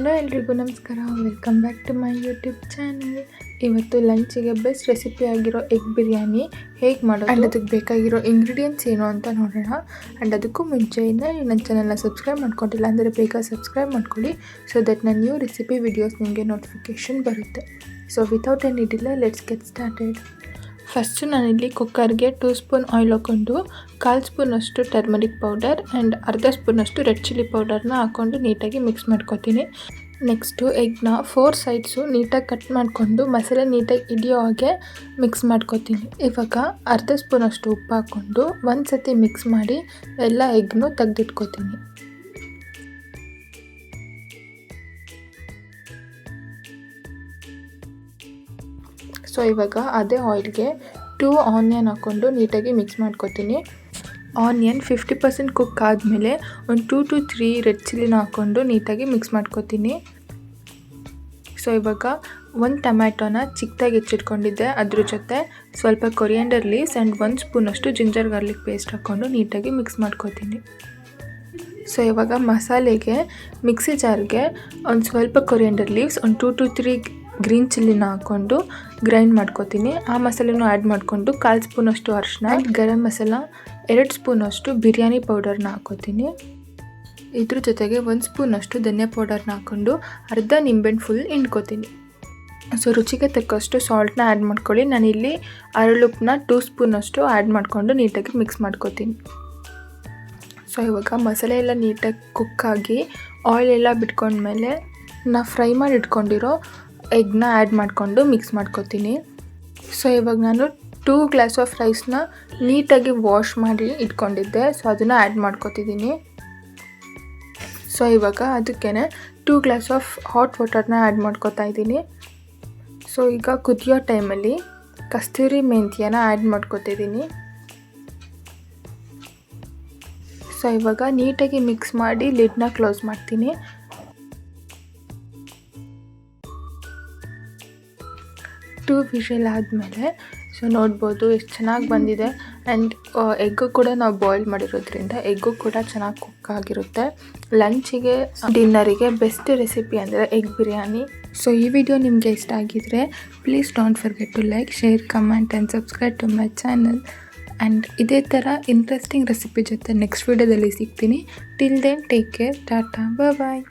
Hello ಎಲ್ರಿಗೂ ನಮಸ್ಕಾರ, welcome back to my YouTube channel. ಇವತ್ತು ಲಂಚಿಗೆ ಬೆಸ್ಟ್ ರೆಸಿಪಿ ಆಗಿರೋ ಎಗ್ ಬಿರಿಯಾನಿ ಹೇಗೆ ಮಾಡೋದು ಆ್ಯಂಡ್ ಅದಕ್ಕೆ ಬೇಕಾಗಿರೋ ಇಂಗ್ರೀಡಿಯೆಂಟ್ಸ್ ಏನು ಅಂತ ನೋಡೋಣ. ಆ್ಯಂಡ್ ಅದಕ್ಕೂ ಮುಂಚೆಯಿಂದ ನೀವು ನನ್ನ ಚಾನಲ್ನ ಸಬ್ಸ್ಕ್ರೈಬ್ ಮಾಡ್ಕೊಂಡಿಲ್ಲ ಅಂದರೆ ಬೇಗ ಸಬ್ಸ್ಕ್ರೈಬ್ ಮಾಡ್ಕೊಳ್ಳಿ, ಸೊ ದಟ್ ನನ್ನ ನ್ಯೂ ರೆಸಿಪಿ ವಿಡಿಯೋಸ್ ನಿಮಗೆ ನೋಟಿಫಿಕೇಷನ್ ಬರುತ್ತೆ. So without any delay let's get started. First ನಾನಿಲ್ಲಿ ಕುಕ್ಕರ್ಗೆ 2 ಸ್ಪೂನ್ ಆಯಿಲ್ ಹಾಕ್ಕೊಂಡು 1/4 ಸ್ಪೂನಷ್ಟು ಟರ್ಮರಿಕ್ ಪೌಡರ್ ಆ್ಯಂಡ್ ಅರ್ಧ ಸ್ಪೂನಷ್ಟು ರೆಡ್ ಚಿಲ್ಲಿ ಪೌಡರ್ನ ಹಾಕ್ಕೊಂಡು ನೀಟಾಗಿ ಮಿಕ್ಸ್ ಮಾಡ್ಕೊತೀನಿ. ನೆಕ್ಸ್ಟು ಎಗ್ನ 4 ಸೈಡ್ಸು ನೀಟಾಗಿ ಕಟ್ ಮಾಡಿಕೊಂಡು ಮಸಾಲೆ ನೀಟಾಗಿ ಹಿಡಿಯೋ ಹಾಗೆ ಮಿಕ್ಸ್ ಮಾಡ್ಕೊತೀನಿ. ಇವಾಗ ಅರ್ಧ ಸ್ಪೂನಷ್ಟು ಉಪ್ಪು ಹಾಕ್ಕೊಂಡು ಒಂದು ಸತಿ ಮಿಕ್ಸ್ ಮಾಡಿ ಎಲ್ಲ ಎಗ್ನೂ ತೆಗೆದಿಟ್ಕೊತೀನಿ. ಸೊ ಇವಾಗ ಅದೇ ಆಯಿಲ್ಗೆ 2 ಆನಿಯನ್ ಹಾಕ್ಕೊಂಡು ನೀಟಾಗಿ ಮಿಕ್ಸ್ ಮಾಡ್ಕೊತೀನಿ. ಆನಿಯನ್ 50% ಕುಕ್ ಆದಮೇಲೆ ಒಂದು 2 to 3 ರೆಡ್ ಚಿಲ್ಲಿನ ಹಾಕ್ಕೊಂಡು ನೀಟಾಗಿ ಮಿಕ್ಸ್ ಮಾಡ್ಕೊತೀನಿ. ಸೊ ಇವಾಗ ಒಂದು ಟೊಮ್ಯಾಟೋನ ಚಿಕ್ಕದಾಗಿ ಹೆಚ್ಚಿಟ್ಕೊಂಡಿದ್ದೆ, ಅದ್ರ ಜೊತೆ ಸ್ವಲ್ಪ ಕೊರಿಯಾಂಡರ್ ಲೀವ್ಸ್ ಆ್ಯಂಡ್ 1 ಸ್ಪೂನಷ್ಟು ಜಿಂಜರ್ ಗಾರ್ಲಿಕ್ ಪೇಸ್ಟ್ ಹಾಕ್ಕೊಂಡು ನೀಟಾಗಿ ಮಿಕ್ಸ್ ಮಾಡ್ಕೊತೀನಿ. ಸೊ ಇವಾಗ ಮಸಾಲೆಗೆ ಮಿಕ್ಸಿ ಜಾರ್ಗೆ ಒಂದು ಸ್ವಲ್ಪ ಕೊರಿಯಾಂಡರ್ ಲೀವ್ಸ್, ಒಂದು 2 to 3 ಗ್ರೀನ್ ಚಿಲ್ಲಿನ ಹಾಕ್ಕೊಂಡು ಗ್ರೈಂಡ್ ಮಾಡ್ಕೊತೀನಿ. ಆ ಮಸಾಲೆನೂ ಆ್ಯಡ್ ಮಾಡಿಕೊಂಡು 1/4 ಸ್ಪೂನಷ್ಟು ಅರಿಶಿನ, ಗರಂ ಮಸಾಲ 2 ಸ್ಪೂನಷ್ಟು ಬಿರಿಯಾನಿ ಪೌಡರ್ನ ಹಾಕ್ಕೊತೀನಿ. ಇದ್ರ ಜೊತೆಗೆ 1 ಸ್ಪೂನಷ್ಟು ಧನಿಯಾ ಪೌಡರ್ನ ಹಾಕ್ಕೊಂಡು ಅರ್ಧ ನಿಂಬೆಹಣ್ಣು ಫುಲ್ ಹಿಂಡ್ಕೊತೀನಿ. ಸೊ ರುಚಿಗೆ ತಕ್ಕಷ್ಟು ಸಾಲ್ಟ್ನ ಆ್ಯಡ್ ಮಾಡ್ಕೊಳ್ಳಿ. ನಾನಿಲ್ಲಿ ಅರಳುಪ್ಪನ್ನ 2 ಸ್ಪೂನಷ್ಟು ಆ್ಯಡ್ ಮಾಡಿಕೊಂಡು ನೀಟಾಗಿ ಮಿಕ್ಸ್ ಮಾಡ್ಕೊತೀನಿ. ಸೊ ಇವಾಗ ಮಸಾಲೆ ಎಲ್ಲ ನೀಟಾಗಿ ಕುಕ್ಕಾಗಿ ಆಯಿಲ್ ಎಲ್ಲ ಬಿಟ್ಕೊಂಡ್ಮೇಲೆ ನಾ ಫ್ರೈ ಮಾಡಿ ಇಟ್ಕೊಂಡಿರೋ ಎಗ್ನ ಆ್ಯಡ್ ಮಾಡಿಕೊಂಡು ಮಿಕ್ಸ್ ಮಾಡ್ಕೊತೀನಿ. ಸೊ ಇವಾಗ ನಾನು 2 ಗ್ಲಾಸ್ ಆಫ್ ರೈಸ್ನ ನೀಟಾಗಿ ವಾಶ್ ಮಾಡಿ ಇಟ್ಕೊಂಡಿದ್ದೆ, ಸೊ ಅದನ್ನು ಆ್ಯಡ್ ಮಾಡ್ಕೊತಿದ್ದೀನಿ. ಸೊ ಇವಾಗ ಅದಕ್ಕೆ 2 ಗ್ಲಾಸ್ ಆಫ್ ಹಾಟ್ ವಾಟರ್ನ ಆ್ಯಡ್ ಮಾಡ್ಕೊತಾ ಇದ್ದೀನಿ. ಸೊ ಈಗ ಕುದಿಯೋ ಟೈಮಲ್ಲಿ ಕಸ್ತೂರಿ ಮೆಂತ್ಯನ ಆ್ಯಡ್ ಮಾಡ್ಕೊತಿದ್ದೀನಿ. ಸೊ ಇವಾಗ ನೀಟಾಗಿ ಮಿಕ್ಸ್ ಮಾಡಿ ಲಿಡ್ನ ಕ್ಲೋಸ್ ಮಾಡ್ತೀನಿ. 2 ವಿಷಲ್ ಆದಮೇಲೆ ಸೊ ನೋಡ್ಬೋದು ಎಷ್ಟು ಚೆನ್ನಾಗಿ ಬಂದಿದೆ. ಆ್ಯಂಡ್ ಎಗ್ಗು ಕೂಡ ನಾವು ಬಾಯ್ಲ್ ಮಾಡಿರೋದ್ರಿಂದ ಎಗ್ಗು ಕೂಡ ಚೆನ್ನಾಗಿ ಕುಕ್ ಆಗಿರುತ್ತೆ. ಲಂಚಿಗೆ ಡಿನ್ನರಿಗೆ ಬೆಸ್ಟ್ ರೆಸಿಪಿ ಅಂದರೆ ಎಗ್ ಬಿರಿಯಾನಿ. ಸೊ ಈ ವಿಡಿಯೋ ನಿಮಗೆ ಇಷ್ಟ ಆಗಿದರೆ please don't forget to like, share, comment and subscribe to my channel. And ಇದೇ ಥರ ಇಂಟ್ರೆಸ್ಟಿಂಗ್ ರೆಸಿಪಿ ಜೊತೆ ನೆಕ್ಸ್ಟ್ ವಿಡಿಯೋದಲ್ಲಿ ಸಿಗ್ತೀನಿ. Till then take care, tata, ಬಾಯ್.